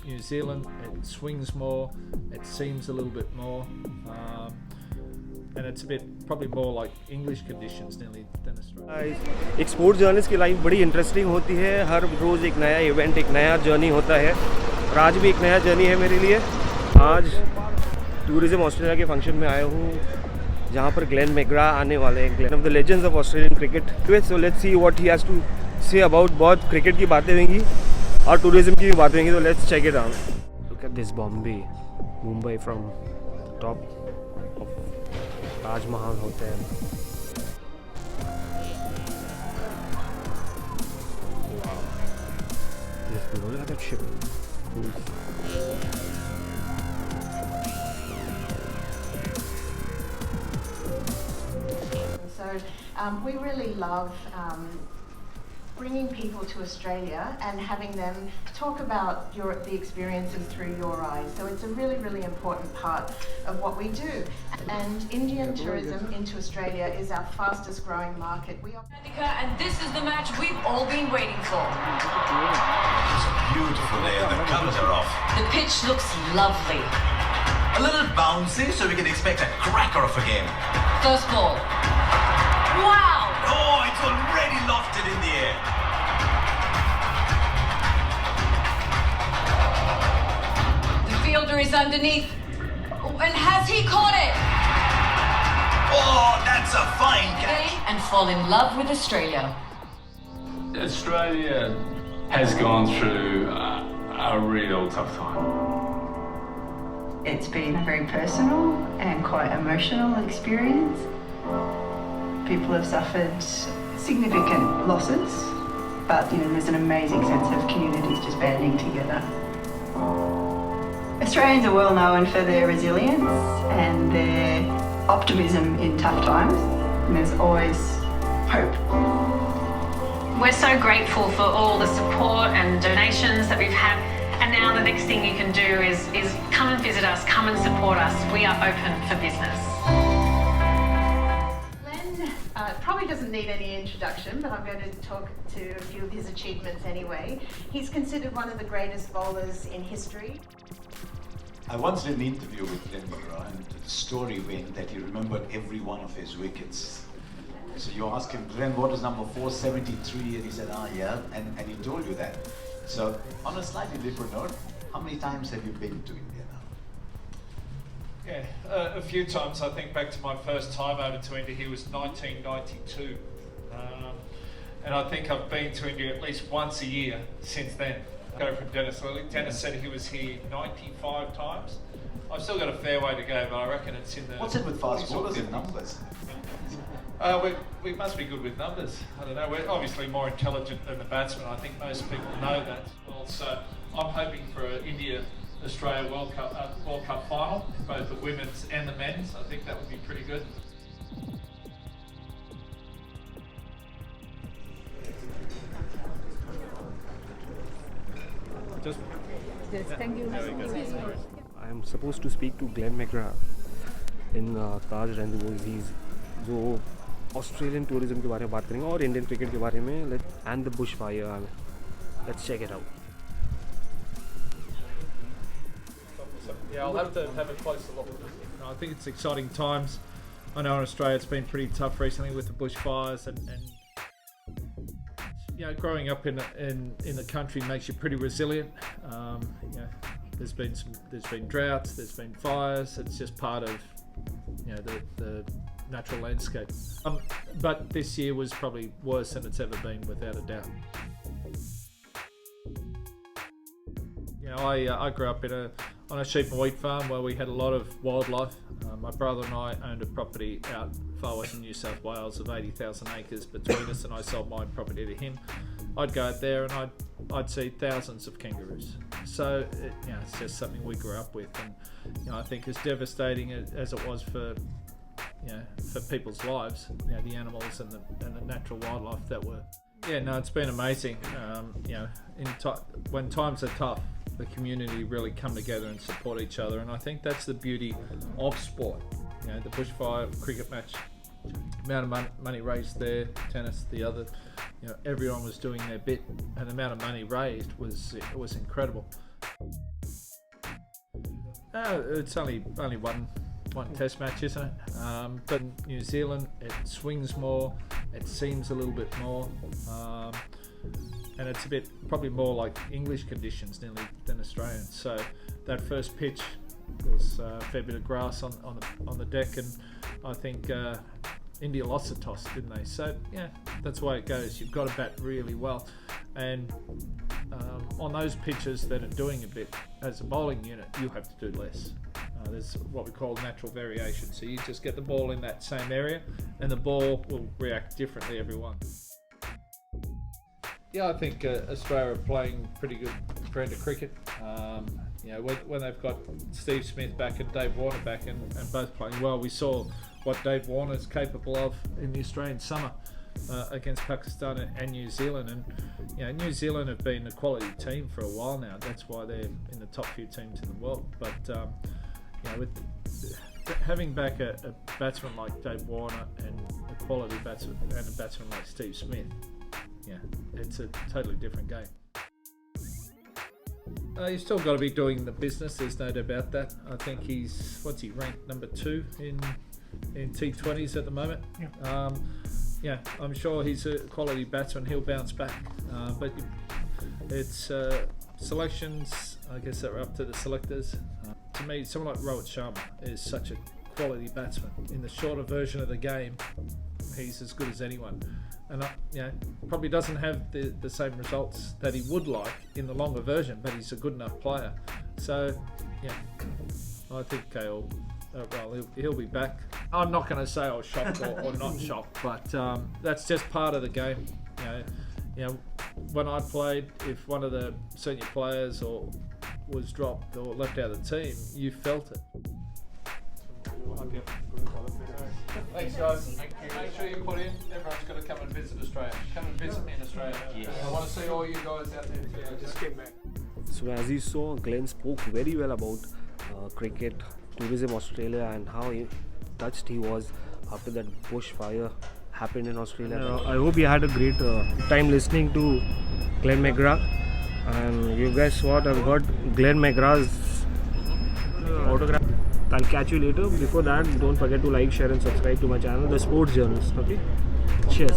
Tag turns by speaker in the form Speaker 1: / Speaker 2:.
Speaker 1: New Zealand. It swings more, it seems a little bit more, and it's a bit probably more like English conditions nearly than Australia.
Speaker 2: एक sports journalist की life बड़ी interesting होती है. हर रोज़ एक नया event, एक नया journey होता है, और आज भी एक नया जर्नी है मेरे लिए. आज टूरिज्म ऑस्ट्रेलिया के फंक्शन में आया हूँ जहाँ पर ग्लेन मैग्रा आने वाले हैं, Glenn of the legends of Australian cricket. So let's see what he has to say about. बहुत क्रिकेट की बातें होंगी और टूरिज्म की भी बातें होंगी, तो let's check it out. Look at this Bombay, Mumbai from top of Taj Mahal hotel. Look at that ship.
Speaker 3: So we really love bringing people to Australia and having them talk about the experiences through your eyes. So it's a really, really important part of what we do. And Indian tourism into Australia is our fastest growing market.
Speaker 4: And this is the match we've all been waiting for.
Speaker 5: It's a beautiful day and the colours are off.
Speaker 4: The pitch looks lovely.
Speaker 5: A little bouncy, so we can expect a cracker of a game.
Speaker 4: First ball. Wow!
Speaker 5: Oh, it's already lofted in the air.
Speaker 4: The fielder is underneath. And has he caught it?
Speaker 5: Oh, that's a fine catch.
Speaker 4: And fall in love with Australia.
Speaker 6: Australia has gone through a real tough time.
Speaker 7: It's been a very personal and quite emotional experience. People have suffered significant losses, but there's an amazing sense of communities just banding together. Australians are well known for their resilience and their optimism in tough times, and there's always hope.
Speaker 8: We're so grateful for all the support and donations that we've had, and now the next thing you can do is come and visit us, come and support us. We are open for business.
Speaker 3: Glenn probably doesn't need any introduction, but I'm going to talk to a few of his achievements anyway. He's considered one of the greatest bowlers in history.
Speaker 9: I once did an interview with Glenn McGrath, and the story went that he remembered every one of his wickets. So you ask him, Glenn, what is number 473? And he said, yeah, and he told you that. So on a slightly different note, how many times have you been to India now?
Speaker 1: Yeah, a few times. I think back to my first time over to India here was 1992. And I think I've been to India at least once a year since then. Go from Dennis Lilly. Dennis said he was here 95 times. I've still got a fair way to go, but I reckon it's in the...
Speaker 9: What's it with fast bowlers and numbers?
Speaker 1: We must be good with numbers. I don't know. We're obviously more intelligent than the batsmen. I think most people know that. Also, I'm hoping for an India-Australia World Cup final, both the women's and the men's. I think that would be pretty good.
Speaker 2: Yes, thank you. I am supposed to speak to Glenn McGrath in Taj Rendezvous. He's जो Australian tourism के बारे में बात करेंगे और Indian cricket के बारे में. And the bushfire. Let's check it out.
Speaker 1: Yeah, I'll have to have a closer look. I think it's exciting times. I know in Australia it's been pretty tough recently with the bushfires, and growing up in the country makes you pretty resilient. There's been droughts, there's been fires. It's just part of the natural landscape. But this year was probably worse than it's ever been, without a doubt. I grew up on a sheep and wheat farm where we had a lot of wildlife. My brother and I owned a property out far west in New South Wales of 80,000 acres between us, and I sold my property to him. I'd go out there and I'd see thousands of kangaroos. So it's just something we grew up with, and I think as devastating as it was for people's lives, the animals and the natural wildlife that were. It's been amazing. When times are tough, the community really come together and support each other, and I think that's the beauty of sport. The bushfire cricket match, amount of money raised there, tennis, the other, everyone was doing their bit, and the amount of money raised was incredible. It's only one test match, isn't it? But New Zealand, it swings more, it seems a little bit more, and it's a bit probably more like English conditions nearly than Australian. So that first pitch was a fair bit of grass on the deck, and I think India lost the toss, didn't they? So yeah, that's the way it goes. You've got to bat really well, and on those pitches that are doing a bit as a bowling unit, you have to do less. There's what we call natural variation. So you just get the ball in that same area, and the ball will react differently every one. Yeah, I think Australia are playing pretty good brand of cricket. When they've got Steve Smith back and Dave Warner back and both playing well, we saw what Dave Warner is capable of in the Australian summer against Pakistan and New Zealand. And New Zealand have been a quality team for a while now. That's why they're in the top few teams in the world. But with having back a batsman like Dave Warner and a quality batsman and a batsman like Steve Smith, it's a totally different game. You've still got to be doing the business, there's no doubt about that. I think what's he ranked, number 2 in T20s at the moment. I'm sure he's a quality batsman, he'll bounce back. But it's selections, I guess that were up to the selectors. To me, someone like Rohit Sharma is such a quality batsman. In the shorter version of the game, he's as good as anyone. And probably doesn't have the same results that he would like in the longer version, but he's a good enough player. So, I think KL, he'll be back. I'm not going to say I was shocked or not shocked, but that's just part of the game. When I played, if one of the senior players was dropped or left out of the team, you felt it. Thanks guys. Make sure you put in. Everyone's got to come and visit Australia. Come and visit me in Australia. Yes. I want to see all you guys out there too. I just came back.
Speaker 2: So as you saw, Glenn spoke very well about cricket, tourism Australia, and how touched he was after that bushfire happened in Australia. I hope you had a great time listening to Glenn McGrath. And you guys what, I've got Glenn McGrath's autograph. I'll catch you later. Before that, don't forget to like, share and subscribe to my channel, The Sports Journalist. Okay? Cheers.